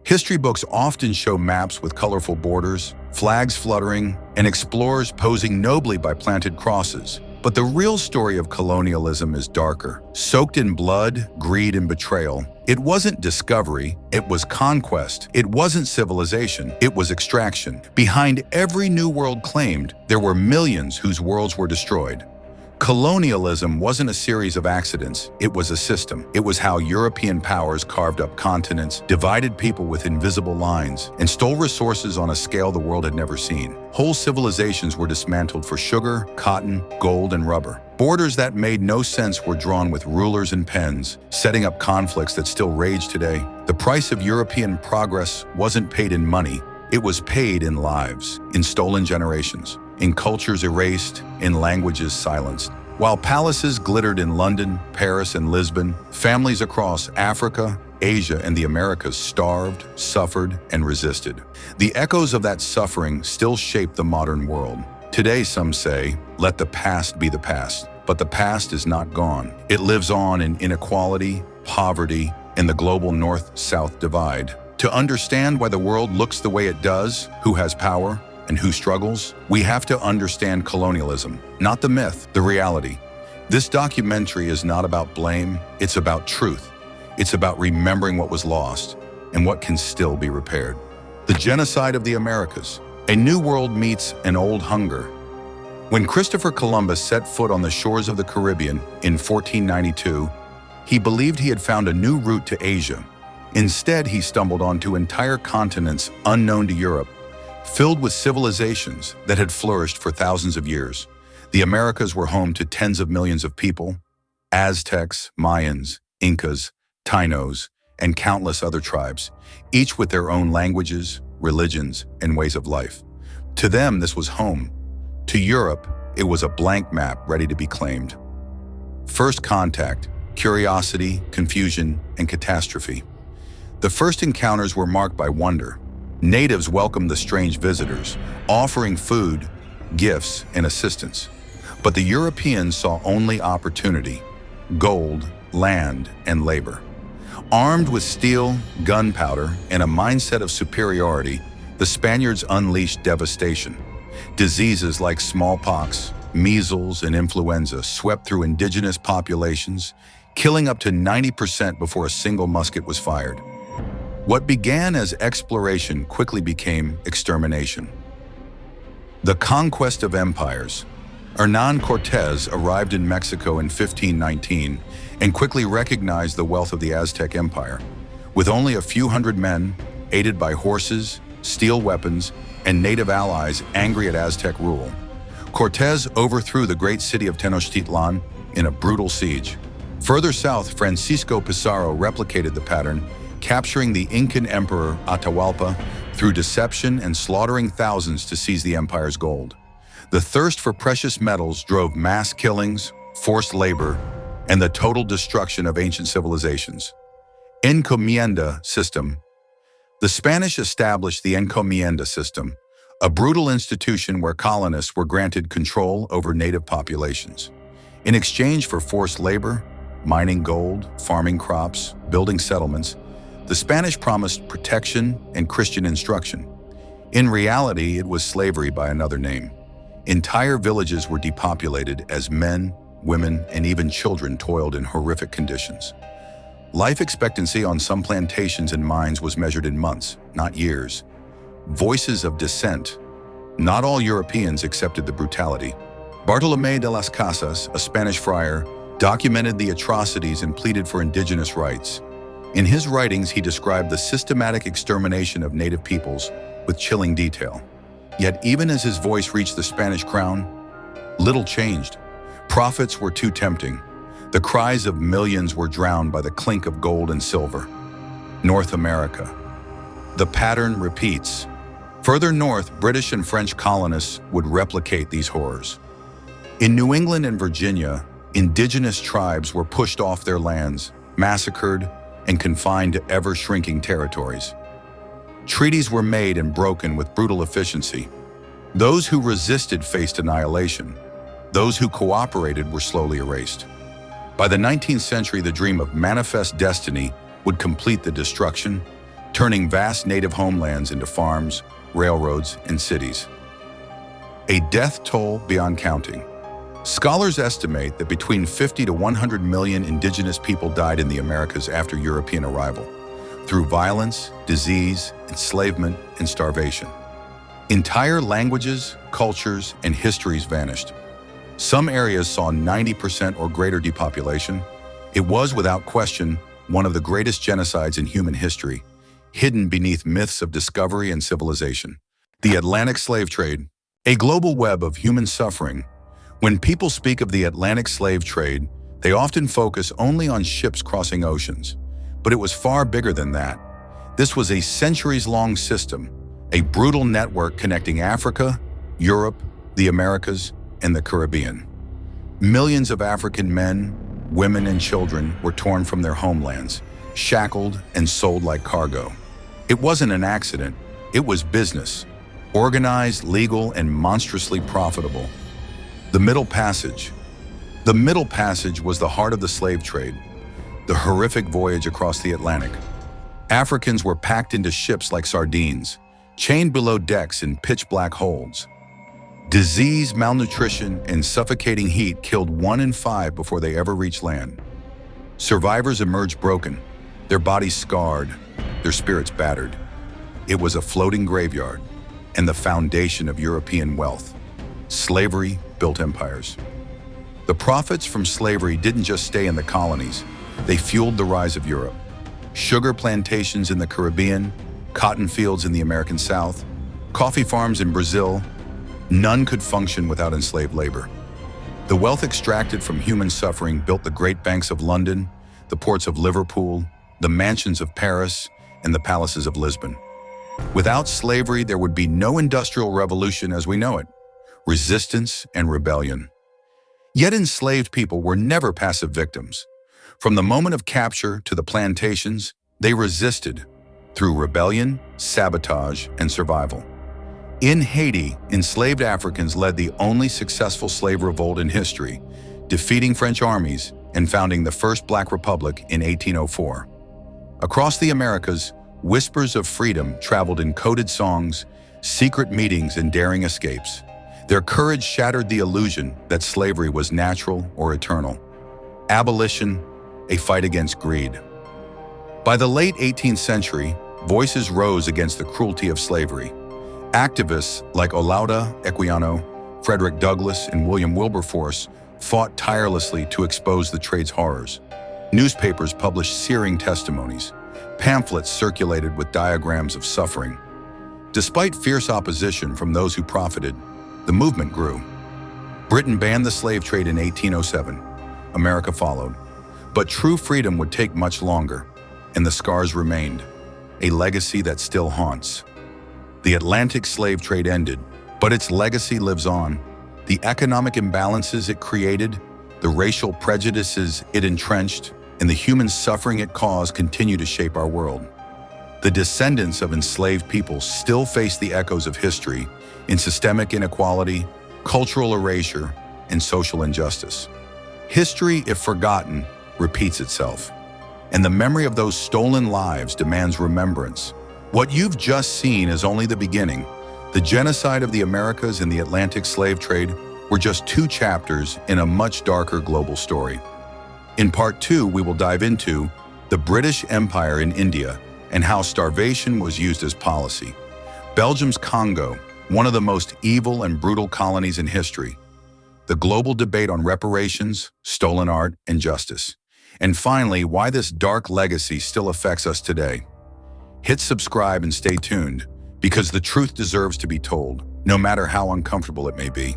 History books often show maps with colorful borders, flags fluttering, and explorers posing nobly by planted crosses. But the real story of colonialism is darker. Soaked in blood, greed, and betrayal, it wasn't discovery, it was conquest. It wasn't civilization, it was extraction. Behind every New World claimed, there were millions whose worlds were destroyed. Colonialism wasn't a series of accidents, it was a system. It was how European powers carved up continents, divided people with invisible lines, and stole resources on a scale the world had never seen. Whole civilizations were dismantled for sugar, cotton, gold, and rubber. Borders that made no sense were drawn with rulers and pens, setting up conflicts that still rage today. The price of European progress wasn't paid in money, it was paid in lives, in stolen generations, in cultures erased, in languages silenced. While palaces glittered in London, Paris, and Lisbon, families across Africa, Asia, and the Americas starved, suffered, and resisted. The echoes of that suffering still shape the modern world. Today, some say, let the past be the past. But the past is not gone. It lives on in inequality, poverty, and the global North-South divide. To understand why the world looks the way it does, who has power, and who struggles, we have to understand colonialism, not the myth, the reality. This documentary is not about blame, it's about truth. It's about remembering what was lost and what can still be repaired. The Genocide of the Americas. A new world meets an old hunger. When Christopher Columbus set foot on the shores of the Caribbean in 1492, he believed he had found a new route to Asia. Instead, he stumbled onto entire continents unknown to Europe, filled with civilizations that had flourished for thousands of years. The Americas were home to tens of millions of people: Aztecs, Mayans, Incas, Tainos, and countless other tribes, each with their own languages, religions, and ways of life. To them, this was home. To Europe, it was a blank map ready to be claimed. First contact, curiosity, confusion, and catastrophe. The first encounters were marked by wonder. Natives welcomed the strange visitors, offering food, gifts, and assistance. But the Europeans saw only opportunity: gold, land, and labor. Armed with steel, gunpowder, and a mindset of superiority, the Spaniards unleashed devastation. Diseases like smallpox, measles, and influenza swept through indigenous populations, killing up to 90% before a single musket was fired. What began as exploration quickly became extermination. The conquest of empires. Hernán Cortés arrived in Mexico in 1519 and quickly recognized the wealth of the Aztec Empire. With only a few hundred men, aided by horses, steel weapons, and native allies angry at Aztec rule, Cortés overthrew the great city of Tenochtitlan in a brutal siege. Further south, Francisco Pizarro replicated the pattern, capturing the Incan emperor Atahualpa through deception and slaughtering thousands to seize the empire's gold. The thirst for precious metals drove mass killings, forced labor, and the total destruction of ancient civilizations. Encomienda system. The Spanish established the encomienda system, a brutal institution where colonists were granted control over native populations. In exchange for forced labor, mining gold, farming crops, building settlements, the Spanish promised protection and Christian instruction. In reality, it was slavery by another name. Entire villages were depopulated as men, women, and even children toiled in horrific conditions. Life expectancy on some plantations and mines was measured in months, not years. Voices of dissent. Not all Europeans accepted the brutality. Bartolomé de las Casas, a Spanish friar, documented the atrocities and pleaded for indigenous rights. In his writings, he described the systematic extermination of native peoples with chilling detail. Yet even as his voice reached the Spanish crown, little changed. Profits were too tempting. The cries of millions were drowned by the clink of gold and silver. North America. The pattern repeats. Further north, British and French colonists would replicate these horrors. In New England and Virginia, indigenous tribes were pushed off their lands, massacred, and confined to ever-shrinking territories. Treaties were made and broken with brutal efficiency. Those who resisted faced annihilation. Those who cooperated were slowly erased. By the 19th century, the dream of manifest destiny would complete the destruction, turning vast native homelands into farms, railroads, and cities. A death toll beyond counting. Scholars estimate that between 50 to 100 million indigenous people died in the Americas after European arrival, through violence, disease, enslavement, and starvation. Entire languages, cultures, and histories vanished. Some areas saw 90% or greater depopulation. It was, without question, one of the greatest genocides in human history, hidden beneath myths of discovery and civilization. The Atlantic slave trade, a global web of human suffering. When people speak of the Atlantic slave trade, they often focus only on ships crossing oceans. But it was far bigger than that. This was a centuries-long system, a brutal network connecting Africa, Europe, the Americas, and the Caribbean. Millions of African men, women, and children were torn from their homelands, shackled and sold like cargo. It wasn't an accident, it was business, organized, legal, and monstrously profitable. The Middle Passage. The Middle Passage was the heart of the slave trade, the horrific voyage across the Atlantic. Africans were packed into ships like sardines, chained below decks in pitch-black holds. Disease, malnutrition, and suffocating heat killed 1 in 5 before they ever reached land. Survivors emerged broken, their bodies scarred, their spirits battered. It was a floating graveyard and the foundation of European wealth. Slavery built empires. The profits from slavery didn't just stay in the colonies, they fueled the rise of Europe. Sugar plantations in the Caribbean, cotton fields in the American South, coffee farms in Brazil, none could function without enslaved labor. The wealth extracted from human suffering built the great banks of London, the ports of Liverpool, the mansions of Paris, and the palaces of Lisbon. Without slavery, there would be no industrial revolution as we know it, resistance and rebellion. Yet enslaved people were never passive victims. From the moment of capture to the plantations, they resisted through rebellion, sabotage, and survival. In Haiti, enslaved Africans led the only successful slave revolt in history, defeating French armies and founding the first Black Republic in 1804. Across the Americas, whispers of freedom traveled in coded songs, secret meetings, and daring escapes. Their courage shattered the illusion that slavery was natural or eternal. Abolition, a fight against greed. By the late 18th century, voices rose against the cruelty of slavery. Activists like Olaudah Equiano, Frederick Douglass, and William Wilberforce fought tirelessly to expose the trade's horrors. Newspapers published searing testimonies. Pamphlets circulated with diagrams of suffering. Despite fierce opposition from those who profited, the movement grew. Britain banned the slave trade in 1807. America followed. But true freedom would take much longer, and the scars remained, a legacy that still haunts. The Atlantic slave trade ended, but its legacy lives on. The economic imbalances it created, the racial prejudices it entrenched, and the human suffering it caused continue to shape our world. The descendants of enslaved people still face the echoes of history in systemic inequality, cultural erasure, and social injustice. History, if forgotten, repeats itself, and the memory of those stolen lives demands remembrance. What you've just seen is only the beginning. The genocide of the Americas and the Atlantic slave trade were just 2 chapters in a much darker global story. In part 2, we will dive into the British Empire in India and how starvation was used as policy, Belgium's Congo, one of the most evil and brutal colonies in history, the global debate on reparations, stolen art, and justice, and finally, why this dark legacy still affects us today. Hit subscribe and stay tuned, because the truth deserves to be told, no matter how uncomfortable it may be.